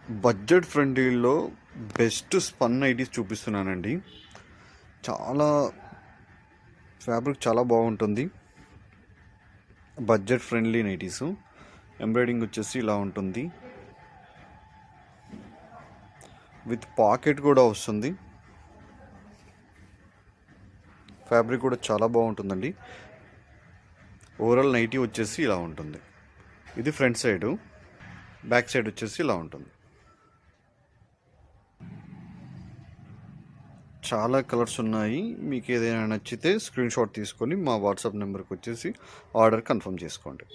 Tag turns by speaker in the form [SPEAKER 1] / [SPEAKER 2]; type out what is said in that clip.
[SPEAKER 1] Budget ఫ్రెండ్లీలో best spun nighties చూపిస్తున్నానండి. చాలా fabric చాలా బాగుంటుంది. Budget friendly nighties. ఎంబ్రాయిడింగ్ వచ్చేసి ఇలా ఉంటుంది, విత్ పాకెట్ కూడా వస్తుంది. ఫ్యాబ్రిక్ కూడా చాలా బాగుంటుందండి. ఓవరాల్ నైటీ వచ్చేసి ఇలా ఉంటుంది. ఇది ఫ్రంట్ సైడు, బ్యాక్ సైడ్ వచ్చేసి ఇలా ఉంటుంది. చాలా కలర్స్ ఉన్నాయి. మీకు ఏదైనా నచ్చితే స్క్రీన్ షాట్ తీసుకొని మా వాట్సాప్ నెంబర్కి వచ్చేసి ఆర్డర్ కన్ఫర్మ్ చేసుకోండి.